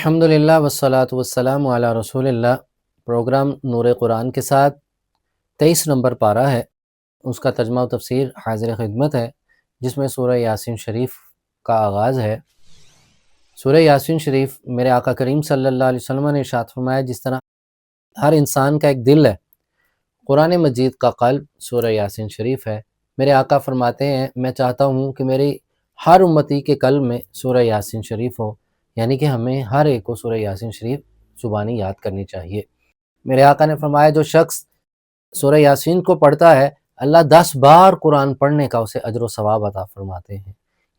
الحمدللہ والصلاۃ والسلام علی رسول اللہ۔ پروگرام نور قرآن کے ساتھ 23 نمبر پارہ ہے، اس کا ترجمہ و تفسیر حاضر خدمت ہے، جس میں سورہ یاسین شریف کا آغاز ہے۔ سورہ یاسین شریف میرے آقا کریم صلی اللہ علیہ وسلم نے ارشاد فرمایا، جس طرح ہر انسان کا ایک دل ہے، قرآن مجید کا قلب سورہ یاسین شریف ہے۔ میرے آقا فرماتے ہیں، میں چاہتا ہوں کہ میری ہر امتی کے قلب میں سورہ یاسین شریف ہو، یعنی کہ ہمیں ہر ایک کو سورہ یاسین شریف زبانی یاد کرنی چاہیے۔ میرے آقا نے فرمایا، جو شخص سورہ یاسین کو پڑھتا ہے، اللہ 10 بار قرآن پڑھنے کا اسے اجر و ثواب عطا فرماتے ہیں۔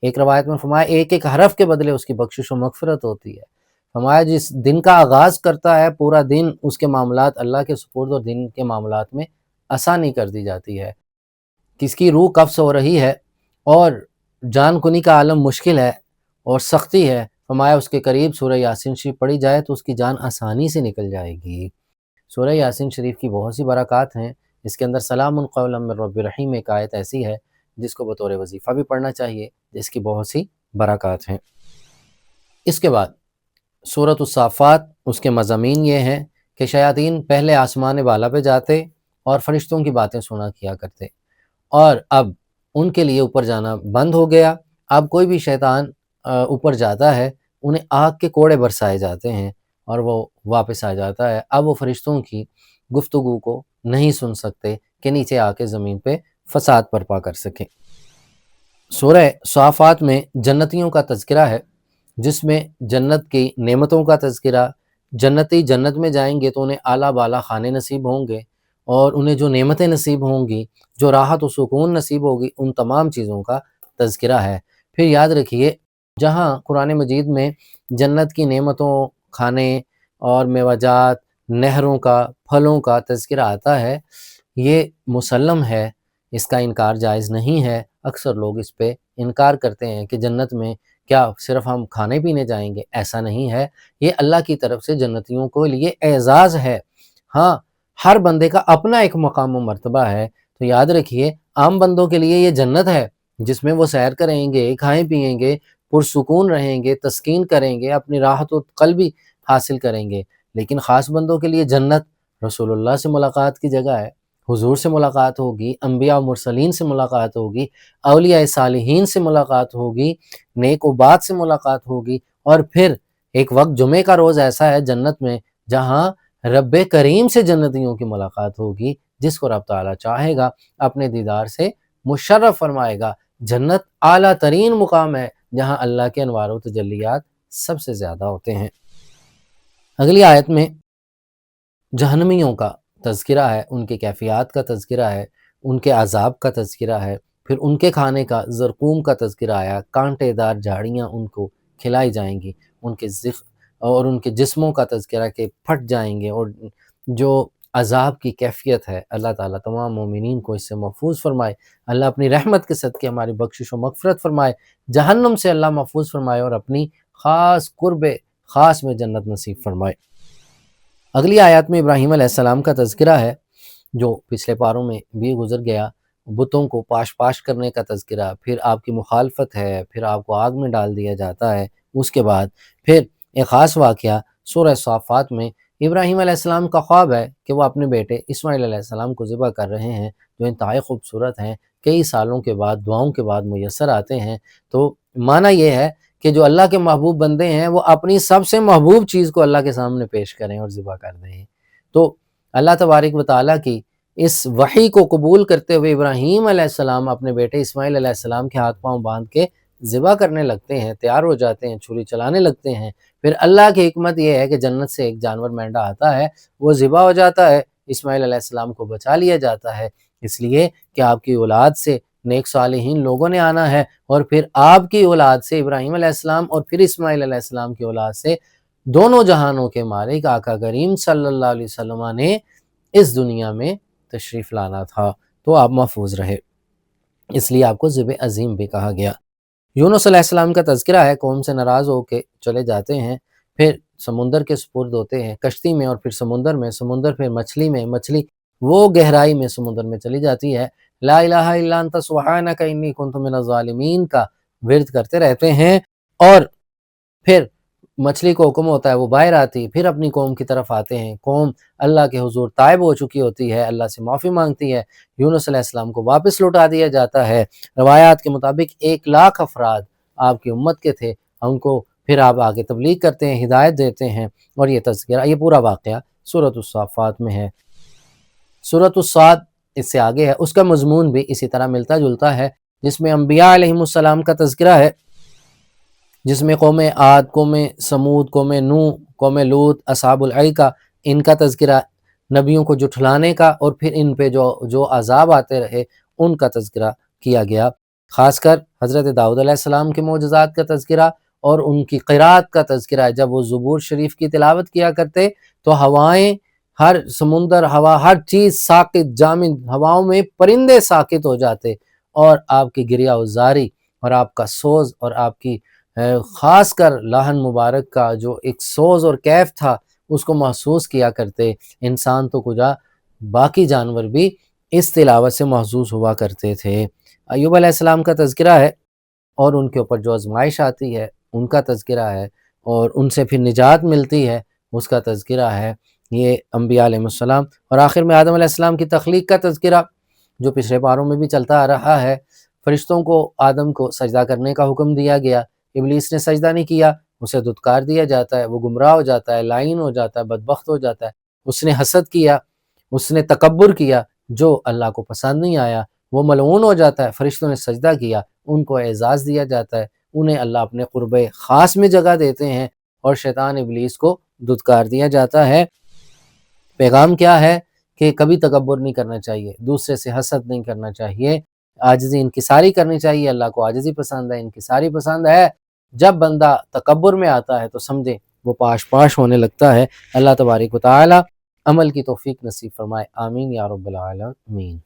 ایک روایت میں فرمایا، ایک ایک حرف کے بدلے اس کی بخشش و مغفرت ہوتی ہے۔ فرمایا، جس دن کا آغاز کرتا ہے، پورا دن اس کے معاملات اللہ کے سپرد، اور دن کے معاملات میں آسانی کر دی جاتی ہے۔ کس کی روح قبض ہو رہی ہے اور جان کنی کا عالم مشکل ہے اور سختی ہے، فرمایا اس کے قریب سورہ یاسین شریف پڑھی جائے تو اس کی جان آسانی سے نکل جائے گی۔ سورہ یاسین شریف کی بہت سی برکات ہیں۔ اس کے اندر سلام قولا من رب رحیم ایک آیت ایسی ہے جس کو بطور وظیفہ بھی پڑھنا چاہیے، جس کی بہت سی برکات ہیں۔ اس کے بعد سورۃ الصافات، اس کے مضامین یہ ہیں کہ شیاطین پہلے آسمان بالا پہ جاتے اور فرشتوں کی باتیں سنا کیا کرتے، اور اب ان کے لیے اوپر جانا بند ہو گیا۔ اب کوئی بھی شیطان اوپر جاتا ہے، انہیں آگ کے کوڑے برسائے جاتے ہیں اور وہ واپس آ جاتا ہے۔ اب وہ فرشتوں کی گفتگو کو نہیں سن سکتے کہ نیچے آ کے زمین پہ فساد برپا کر سکیں۔ سورہ صافات میں جنتیوں کا تذکرہ ہے، جس میں جنت کی نعمتوں کا تذکرہ۔ جنتی جنت میں جائیں گے تو انہیں اعلیٰ بالا کھانے نصیب ہوں گے، اور انہیں جو نعمتیں نصیب ہوں گی، جو راحت و سکون نصیب ہوگی، ان تمام چیزوں کا تذکرہ ہے۔ پھر یاد رکھیے، جہاں قرآن مجید میں جنت کی نعمتوں، کھانے اور میوہ جات، نہروں کا، پھلوں کا تذکرہ آتا ہے، یہ مسلم ہے، اس کا انکار جائز نہیں ہے۔ اکثر لوگ اس پہ انکار کرتے ہیں کہ جنت میں کیا صرف ہم کھانے پینے جائیں گے؟ ایسا نہیں ہے، یہ اللہ کی طرف سے جنتیوں کو لیے اعزاز ہے۔ ہاں، ہر بندے کا اپنا ایک مقام و مرتبہ ہے، تو یاد رکھیے، عام بندوں کے لیے یہ جنت ہے، جس میں وہ سیر کریں گے، کھائیں پیئیں گے، پرسکون رہیں گے، تسکین کریں گے، اپنی راحت و قلبی حاصل کریں گے۔ لیکن خاص بندوں کے لیے جنت رسول اللہ سے ملاقات کی جگہ ہے، حضور سے ملاقات ہوگی، انبیاء و مرسلین سے ملاقات ہوگی، اولیاء صالحین سے ملاقات ہوگی، نیک و بات سے ملاقات ہوگی، اور پھر ایک وقت جمعے کا روز ایسا ہے جنت میں جہاں رب کریم سے جنتیوں کی ملاقات ہوگی، جس کو رب تعالیٰ چاہے گا اپنے دیدار سے مشرف فرمائے گا۔ جنت اعلیٰ ترین مقام ہے، جہاں اللہ کے انوار و تجلیات سب سے زیادہ ہوتے ہیں۔ اگلی آیت میں جہنمیوں کا تذکرہ ہے، ان کے کیفیات کا تذکرہ ہے، ان کے عذاب کا تذکرہ ہے، پھر ان کے کھانے کا زرقوم کا تذکرہ آیا، کانٹے دار جھاڑیاں ان کو کھلائی جائیں گی، ان کے جسموں کا تذکرہ کہ پھٹ جائیں گے، اور جو عذاب کی کیفیت ہے، اللہ تعالیٰ تمام مومنین کو اس سے محفوظ فرمائے۔ اللہ اپنی رحمت کے صدقے ہماری بخشش و مغفرت فرمائے، جہنم سے اللہ محفوظ فرمائے، اور اپنی خاص قرب خاص میں جنت نصیب فرمائے۔ اگلی آیات میں ابراہیم علیہ السلام کا تذکرہ ہے، جو پچھلے پاروں میں بھی گزر گیا۔ بتوں کو پاش کرنے کا تذکرہ، پھر آپ کی مخالفت ہے، پھر آپ کو آگ میں ڈال دیا جاتا ہے۔ اس کے بعد پھر ایک خاص واقعہ سورہ صافات میں ابراہیم علیہ السلام کا خواب ہے کہ وہ اپنے بیٹے اسماعیل علیہ السلام کو ذبح کر رہے ہیں، جو انتہائی خوبصورت ہیں، کئی سالوں کے بعد، دعاؤں کے بعد میسر آتے ہیں۔ تو معنی یہ ہے کہ جو اللہ کے محبوب بندے ہیں، وہ اپنی سب سے محبوب چیز کو اللہ کے سامنے پیش کریں اور ذبح کر دیں۔ تو اللہ تبارک و تعالیٰ کی اس وحی کو قبول کرتے ہوئے ابراہیم علیہ السلام اپنے بیٹے اسماعیل علیہ السلام کے ہاتھ پاؤں باندھ کے ذبح کرنے لگتے ہیں، تیار ہو جاتے ہیں، چھری چلانے لگتے ہیں۔ پھر اللہ کی حکمت یہ ہے کہ جنت سے ایک جانور مینڈا آتا ہے، وہ ذبح ہو جاتا ہے، اسماعیل علیہ السلام کو بچا لیا جاتا ہے، اس لیے کہ آپ کی اولاد سے نیک صالحین لوگوں نے آنا ہے، اور پھر آپ کی اولاد سے ابراہیم علیہ السلام اور پھر اسماعیل علیہ السلام کی اولاد سے دونوں جہانوں کے مالک آقا کریم صلی اللہ علیہ وسلم نے اس دنیا میں تشریف لانا تھا، تو آپ محفوظ رہے، اس لیے آپ کو ذبح عظیم بھی کہا گیا۔ یونس علیہ السلام کا تذکرہ ہے، قوم سے ناراض ہو کے چلے جاتے ہیں، پھر سمندر کے سپرد ہوتے ہیں، کشتی میں، اور پھر سمندر میں، سمندر پھر مچھلی میں، مچھلی وہ گہرائی میں سمندر میں چلی جاتی ہے، لا الہ الا انت سبحانک انی کنت من الظالمین کا ورد کرتے رہتے ہیں، اور پھر مچھلی کو حکم ہوتا ہے وہ باہر آتی، پھر اپنی قوم کی طرف آتے ہیں، قوم اللہ کے حضور تائب ہو چکی ہوتی ہے، اللہ سے معافی مانگتی ہے، یونس علیہ السلام کو واپس لوٹا دیا جاتا ہے۔ روایات کے مطابق 1,00,000 افراد آپ کی امت کے تھے، ان کو پھر آپ آگے تبلیغ کرتے ہیں، ہدایت دیتے ہیں، اور یہ تذکرہ، یہ پورا واقعہ سورۃ الصافات میں ہے۔ سورۃ الصاد اس سے آگے ہے، اس کا مضمون بھی اسی طرح ملتا جلتا ہے، جس میں انبیاء علیہم السلام کا تذکرہ ہے، جس میں قوم عاد، قوم سمود، قوم نوح، قوم لوط، اصحاب الایکہ، ان کا تذکرہ، نبیوں کو جھٹلانے کا، اور پھر ان پہ جو عذاب آتے رہے ان کا تذکرہ کیا گیا۔ خاص کر حضرت داؤد علیہ السلام کے معجزات کا تذکرہ اور ان کی قرات کا تذکرہ ہے۔ جب وہ زبور شریف کی تلاوت کیا کرتے تو ہوائیں، ہر سمندر، ہوا، ہر چیز ساکت، جامد، ہواؤں میں پرندے ساکت ہو جاتے، اور آپ کی گریہ وزاری اور آپ کا سوز اور آپ کی خاص کر لہن مبارک کا جو ایک سوز اور کیف تھا اس کو محسوس کیا کرتے۔ انسان تو کجا، باقی جانور بھی اس تلاوت سے محظوظ ہوا کرتے تھے۔ ایوب علیہ السلام کا تذکرہ ہے، اور ان کے اوپر جو آزمائش آتی ہے ان کا تذکرہ ہے، اور ان سے پھر نجات ملتی ہے اس کا تذکرہ ہے، یہ انبیاء علیہ السلام۔ اور آخر میں آدم علیہ السلام کی تخلیق کا تذکرہ، جو پچھلے پاروں میں بھی چلتا آ رہا ہے۔ فرشتوں کو آدم کو سجدہ کرنے کا حکم دیا گیا، ابلیس نے سجدہ نہیں کیا، اسے دھتکار دیا جاتا ہے، وہ گمراہ ہو جاتا ہے، لائن ہو جاتا ہے، بدبخت ہو جاتا ہے۔ اس نے حسد کیا، اس نے تکبر کیا، جو اللہ کو پسند نہیں آیا، وہ ملعون ہو جاتا ہے۔ فرشتوں نے سجدہ کیا، ان کو اعزاز دیا جاتا ہے، انہیں اللہ اپنے قرب خاص میں جگہ دیتے ہیں، اور شیطان ابلیس کو دھتکار دیا جاتا ہے۔ پیغام کیا ہے کہ کبھی تکبر نہیں کرنا چاہیے، دوسرے سے حسد نہیں کرنا چاہیے، عاجزی انکساری کرنی چاہیے۔ اللہ کو عاجزی پسند ہے، انکساری پسند ہے۔ جب بندہ تکبر میں آتا ہے تو سمجھے وہ پاش پاش ہونے لگتا ہے۔ اللہ تبارک و تعالی عمل کی توفیق نصیب فرمائے، آمین یا رب العالمین۔